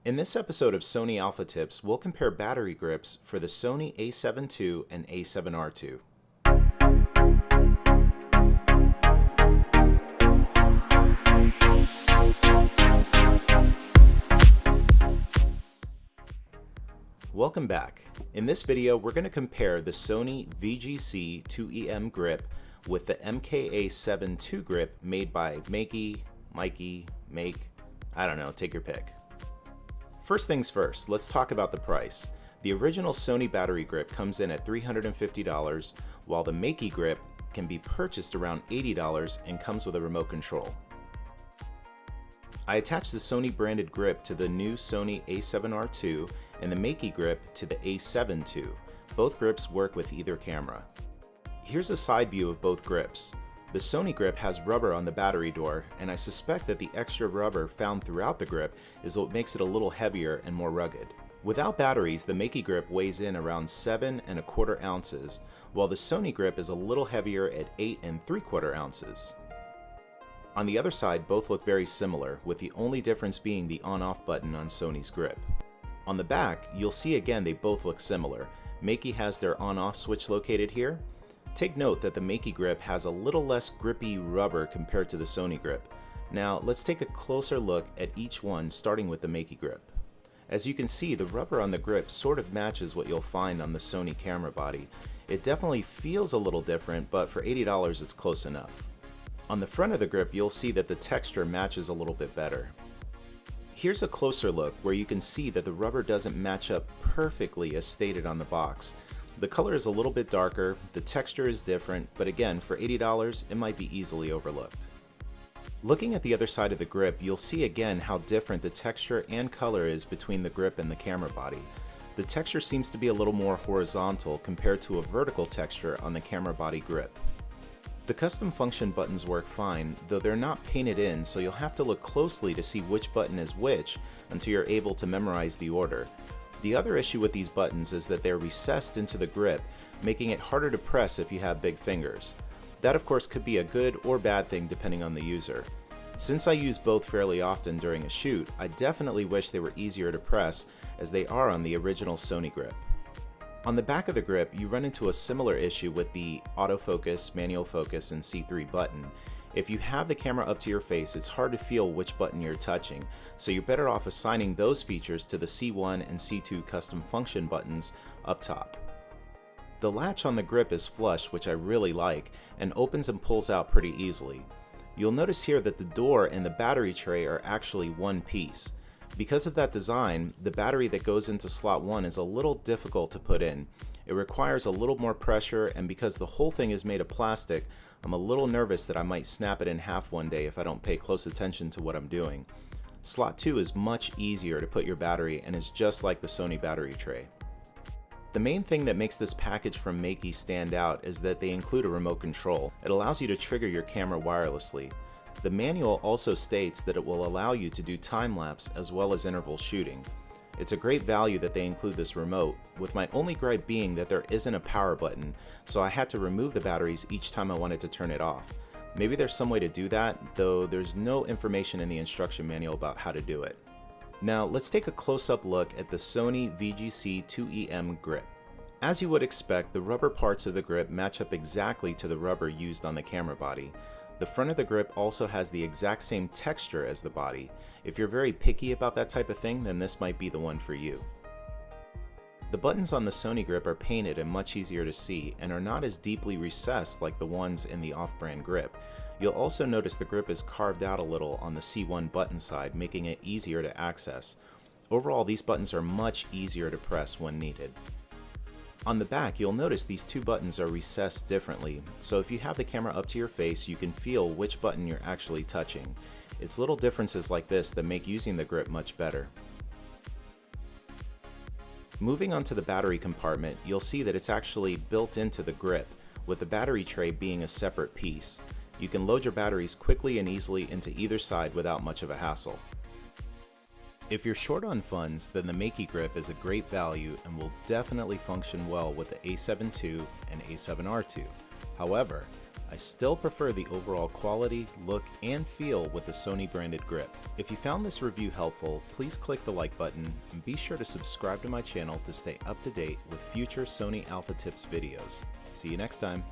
In this episode of Sony Alpha Tips, we'll compare battery grips for the Sony A7II and A7R II. Welcome back. In this video, we're going to compare the Sony VGC2EM grip with the MK-A7II grip made by Makey, Meike, I don't know, take your pick. First things first, let's talk about the price. The original Sony battery grip comes in at $350, while the Makey grip can be purchased around $80 and comes with a remote control. I attached the Sony branded grip to the new Sony A7R II and the Makey grip to the A7II. Both grips work with either camera. Here's a side view of both grips. The Sony grip has rubber on the battery door, and I suspect that the extra rubber found throughout the grip is what makes it a little heavier and more rugged. Without batteries, the Makey grip weighs in around 7¼ ounces, while the Sony grip is a little heavier at 8¾ ounces. On the other side, both look very similar, with the only difference being the on-off button on Sony's grip. On the back, you'll see again they both look similar. Makey has their on-off switch located here. Take note that the Makey grip has a little less grippy rubber compared to the Sony grip. Now let's take a closer look at each one, starting with the Makey grip. As you can see, the rubber on the grip sort of matches what you'll find on the Sony camera body. It definitely feels a little different, but for $80 it's close enough. On the front of the grip, you'll see that the texture matches a little bit better. Here's a closer look where you can see that the rubber doesn't match up perfectly as stated on the box. The color is a little bit darker, the texture is different, but again, for $80, it might be easily overlooked. Looking at the other side of the grip, you'll see again how different the texture and color is between the grip and the camera body. The texture seems to be a little more horizontal compared to a vertical texture on the camera body grip. The custom function buttons work fine, though they're not painted in, so you'll have to look closely to see which button is which until you're able to memorize the order. The other issue with these buttons is that they're recessed into the grip, making it harder to press if you have big fingers. That of course could be a good or bad thing depending on the user. Since I use both fairly often during a shoot, I definitely wish they were easier to press as they are on the original Sony grip. On the back of the grip, you run into a similar issue with the autofocus, manual focus, and C3 button. If you have the camera up to your face, it's hard to feel which button you're touching, so you're better off assigning those features to the C1 and C2 custom function buttons up top. The latch on the grip is flush, which I really like, and opens and pulls out pretty easily. You'll notice here that the door and the battery tray are actually one piece. Because of that design, the battery that goes into slot 1 is a little difficult to put in. It requires a little more pressure, and because the whole thing is made of plastic, I'm a little nervous that I might snap it in half one day if I don't pay close attention to what I'm doing. Slot 2 is much easier to put your battery and is just like the Sony battery tray. The main thing that makes this package from Makey stand out is that they include a remote control. It allows you to trigger your camera wirelessly. The manual also states that it will allow you to do time-lapse as well as interval shooting. It's a great value that they include this remote, with my only gripe being that there isn't a power button, so I had to remove the batteries each time I wanted to turn it off. Maybe there's some way to do that, though there's no information in the instruction manual about how to do it. Now let's take a close-up look at the Sony VGC2EM grip. As you would expect, the rubber parts of the grip match up exactly to the rubber used on the camera body. The front of the grip also has the exact same texture as the body. If you're very picky about that type of thing, then this might be the one for you. The buttons on the Sony grip are painted and much easier to see, and are not as deeply recessed like the ones in the off-brand grip. You'll also notice the grip is carved out a little on the C1 button side, making it easier to access. Overall, these buttons are much easier to press when needed. On the back, you'll notice these two buttons are recessed differently, so if you have the camera up to your face, you can feel which button you're actually touching. It's little differences like this that make using the grip much better. Moving on to the battery compartment, you'll see that it's actually built into the grip, with the battery tray being a separate piece. You can load your batteries quickly and easily into either side without much of a hassle. If you're short on funds, then the Makey grip is a great value and will definitely function well with the A7II and A7R II. However, I still prefer the overall quality, look, and feel with the Sony branded grip. If you found this review helpful, please click the like button and be sure to subscribe to my channel to stay up to date with future Sony Alpha Tips videos. See you next time.